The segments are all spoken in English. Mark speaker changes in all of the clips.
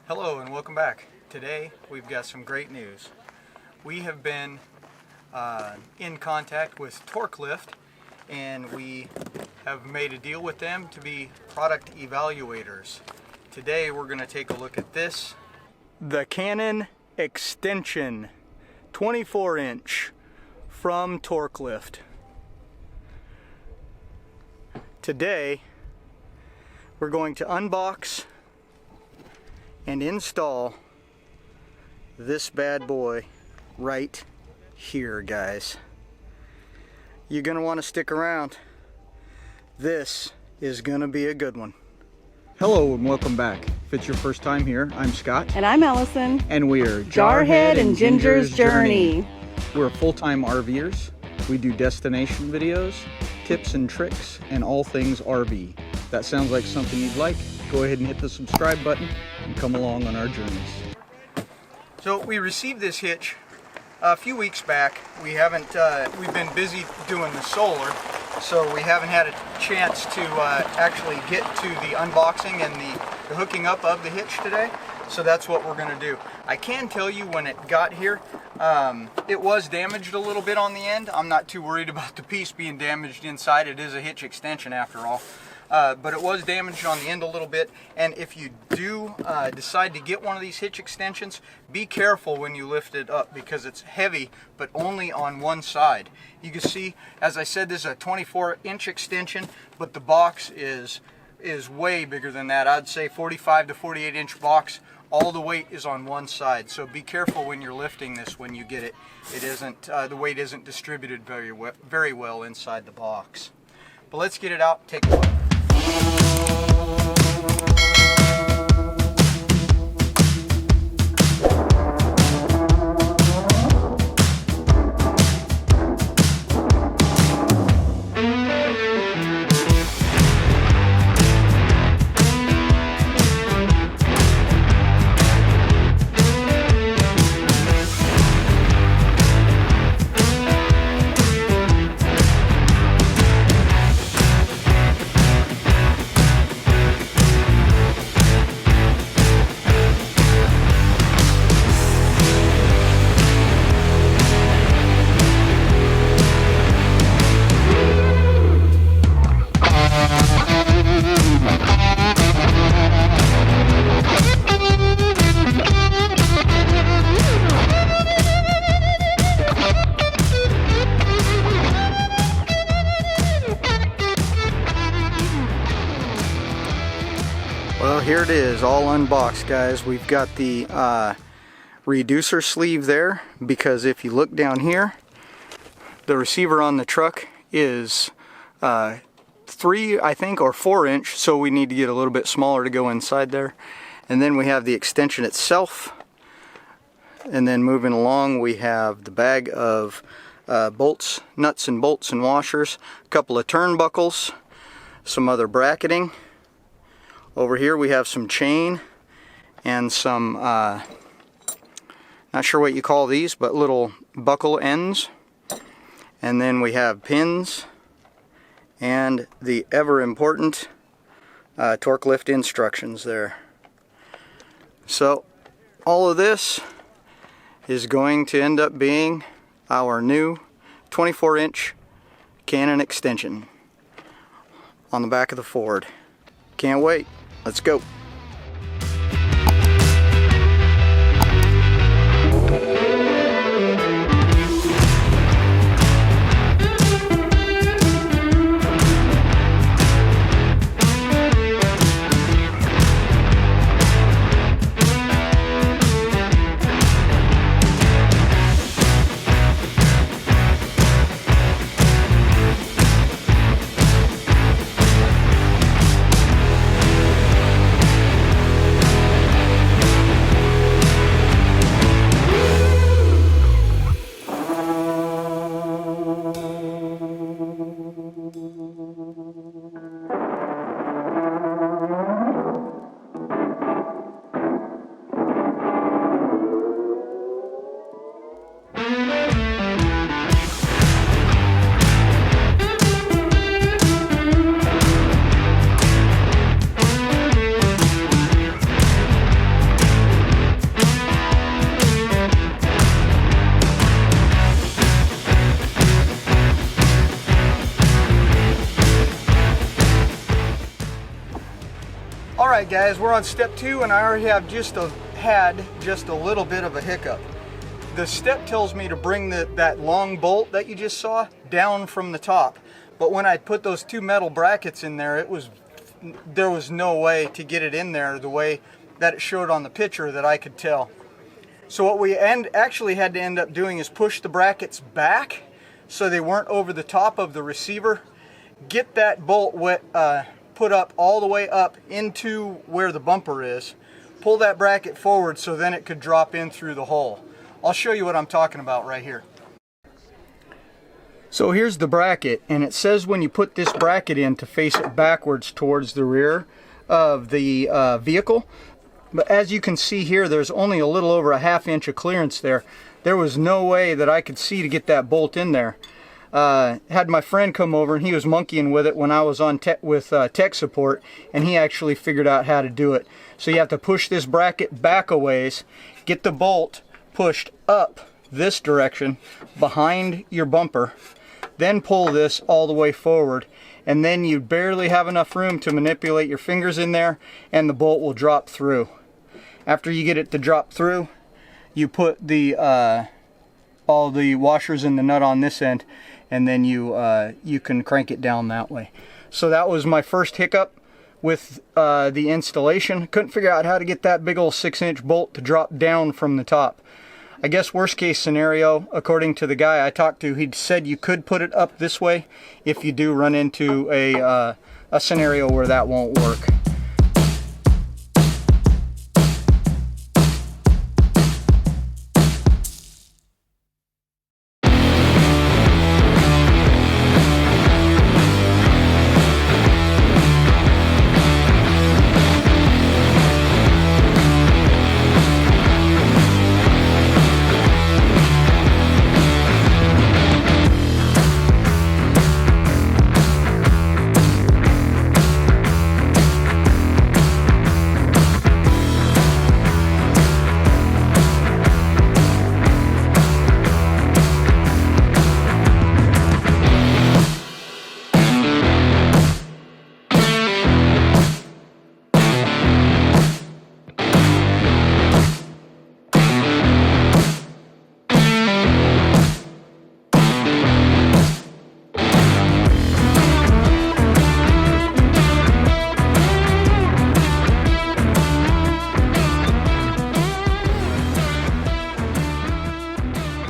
Speaker 1: Hello and welcome back. Today we've got some great news. We have been in contact with Torklift and we have made a deal with them to be product evaluators. Today we're going to take a look at this. The Canon extension 24-inch from Torklift. Today we're going to unbox and install this bad boy right here, guys. You're gonna want to stick around. This is gonna be a good one. Hello and welcome back. If it's your first time here, I'm Scott.
Speaker 2: And I'm Allison.
Speaker 1: And we're
Speaker 2: Jarhead and Ginger's Journey.
Speaker 1: We're full-time RVers. We do destination videos, tips and tricks, and all things RV. If that sounds like something you'd like, go ahead and hit the subscribe button and come along on our journeys. So we received this hitch a few weeks back. We've been busy doing the solar, so we haven't had a chance to actually get to the unboxing and the hooking up of the hitch today. So that's what we're going to do. I can tell you when it got here, it was damaged a little bit on the end. I'm not too worried about the piece being damaged inside. It is a hitch extension after all. But it was damaged on the end a little bit, and if you do decide to get one of these hitch extensions, be careful when you lift it up because it's heavy, but only on one side. You can see, as I said, this is a 24-inch extension, but the box is way bigger than that. I'd say 45 to 48-inch box. All the weight is on one side, so be careful when you're lifting this when you get it. It isn't the weight isn't distributed very well inside the box. But let's get it out, take a look. Well, here it is, all unboxed, guys. We've got the reducer sleeve there, because if you look down here, the receiver on the truck is 3, I think, or 4-inch, so we need to get a little bit smaller to go inside there. And then we have the extension itself. And then moving along, we have the bag of bolts, nuts and bolts and washers, a couple of turnbuckles, some other bracketing. Over here we have some chain and some, not sure what you call these, but little buckle ends. And then we have pins and the ever important Torklift instructions there. So all of this is going to end up being our new 24-inch Canon extension on the back of the Ford. Can't wait. Let's go. guys, we're on step 2 and I already have had just a little bit of a hiccup. The step tells me to bring that long bolt that you just saw down from the top. But when I put those 2 metal brackets in there, there was no way to get it in there the way that it showed on the picture that I could tell. So what we actually had to end up doing is push the brackets back so they weren't over the top of the receiver. Get that bolt put up all the way up into where the bumper is. Pull that bracket forward so then it could drop in through the hole. I'll show you what I'm talking about right here. So here's the bracket, and it says when you put this bracket in to face it backwards towards the rear of the vehicle. But as you can see here, there's only a little over a ½ inch of clearance there. There was no way that I could see to get that bolt in there. Had my friend come over and he was monkeying with it when I was on tech support, and he actually figured out how to do it. So you have to push this bracket back a ways, get the bolt pushed up this direction behind your bumper, then pull this all the way forward, and then you barely have enough room to manipulate your fingers in there and the bolt will drop through. After you get it to drop through, you put all the washers and the nut on this end, and then you can crank it down that way. So that was my first hiccup with the installation. Couldn't figure out how to get that big old 6-inch bolt to drop down from the top. I guess worst case scenario, according to the guy I talked to, he said you could put it up this way if you do run into a scenario where that won't work.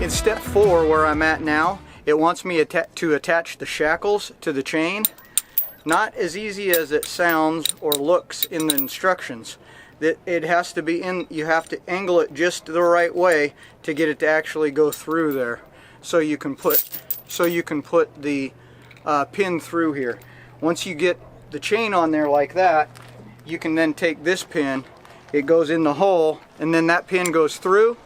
Speaker 1: In step 4, where I'm at now, it wants me to attach the shackles to the chain. Not as easy as it sounds or looks in the instructions. It has to be in, you have to angle it just the right way to get it to actually go through there. So you can put the pin through here. Once you get the chain on there like that, you can then take this pin, it goes in the hole, and then that pin goes through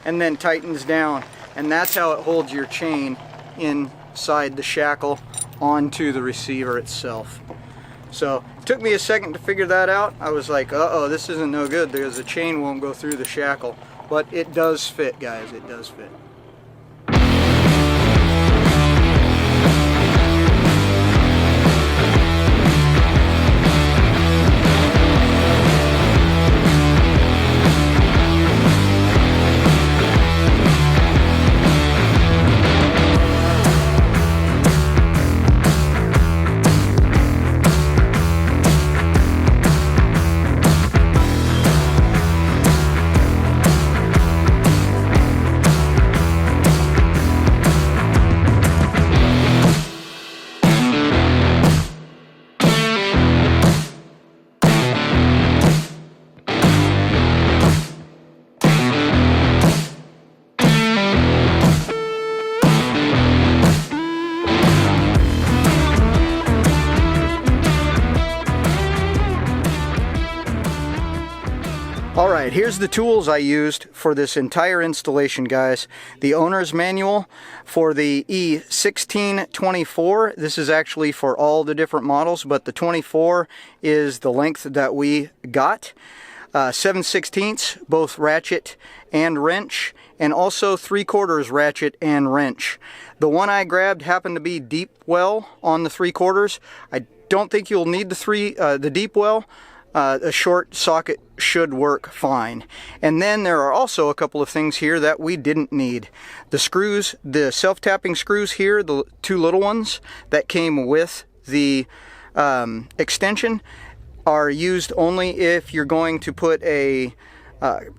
Speaker 1: and then tightens down, and that's how it holds your chain inside the shackle onto the receiver itself. So it took me a second to figure that out. I was like, uh-oh, this isn't no good because the chain won't go through the shackle. But it does fit, guys, it does fit. Alright, here's the tools I used for this entire installation, guys. The owner's manual for the E1624. This is actually for all the different models, but the 24 is the length that we got. 7/16, both ratchet and wrench, and also 3/4 ratchet and wrench. The one I grabbed happened to be deep well on the 3/4. I don't think you'll need the deep well. a short socket should work fine. And then there are also a couple of things here that we didn't need. The screws, the self-tapping screws here, the two little ones that came with the extension, are used only if you're going to put a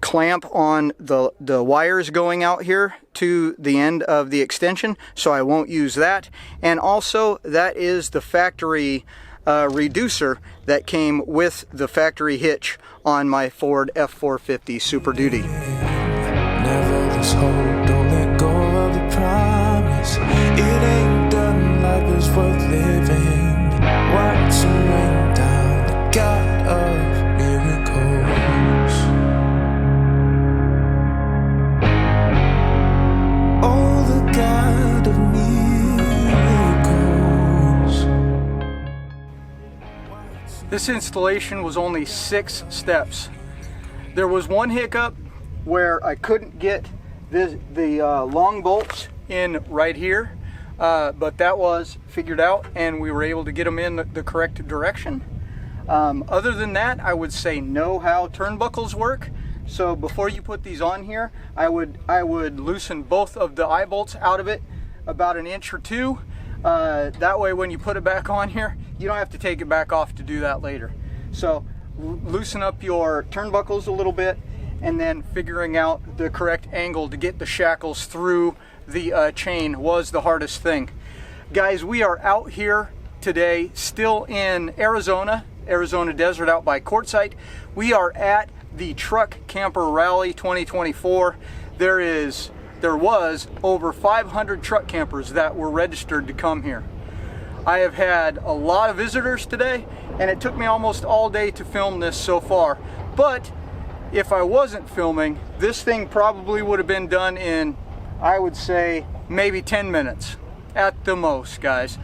Speaker 1: clamp on the wires going out here to the end of the extension, so I won't use that. And also, that is the factory reducer that came with the factory hitch on my Ford F450 Super Duty.
Speaker 3: Never lose hope, don't let go of the promise. It ain't done, life is worth living. Watch some rain down, the God of miracles. Oh, the God of miracles.
Speaker 1: This installation was only 6 steps. There was one hiccup where I couldn't get the long bolts in right here, but that was figured out and we were able to get them in the correct direction. Other than that, I would say know how turnbuckles work. So before you put these on here, I would loosen both of the eye bolts out of it about 1 inch or 2. That way when you put it back on here, you don't have to take it back off to do that later. So loosen up your turnbuckles a little bit, and then figuring out the correct angle to get the shackles through the chain was the hardest thing. Guys, we are out here today, still in Arizona Desert, out by Quartzsite. We are at the Truck Camper Rally 2024. There was over 500 truck campers that were registered to come here. I have had a lot of visitors today, and it took me almost all day to film this so far. But if I wasn't filming, this thing probably would have been done in, I would say, maybe 10 minutes at the most, guys.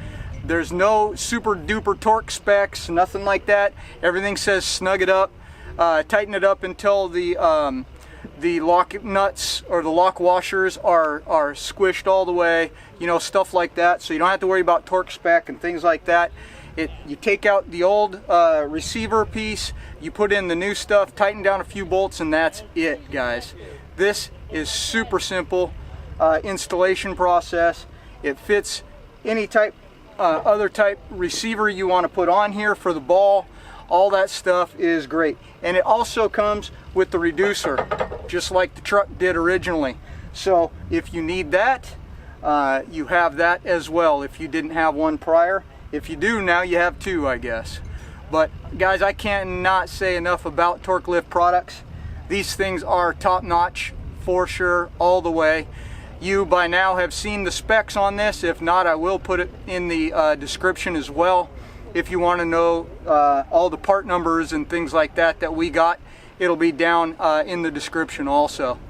Speaker 1: There's no super duper torque specs, nothing like that. Everything says snug it up, tighten it up until the lock nuts or the lock washers are squished all the way, you know, stuff like that. So you don't have to worry about torque spec and things like that. You take out the old receiver piece, you put in the new stuff, tighten down a few bolts, and that's it, guys. This is super simple installation process. It fits any type, other type receiver you want to put on here for the ball. All that stuff is great. And it also comes with the reducer, just like the truck did originally. So if you need that, you have that as well if you didn't have one prior. If you do, now you have 2, I guess. But guys, I cannot say enough about Torklift products. These things are top-notch for sure, all the way. You by now have seen the specs on this. If not, I will put it in the description as well. If you want to know all the part numbers and things like that that we got, it'll be down in the description also.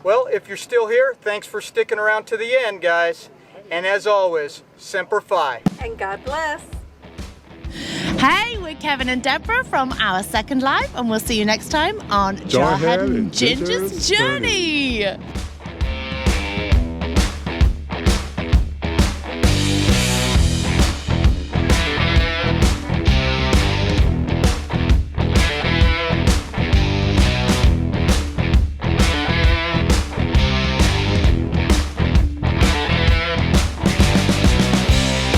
Speaker 1: Well, if you're still here, thanks for sticking around to the end, guys. And as always, Semper Fi.
Speaker 2: And God bless.
Speaker 4: Hey, we're Kevin and Deborah from Our Second Life, and we'll see you next time on Jarhead and Ginger's Journey.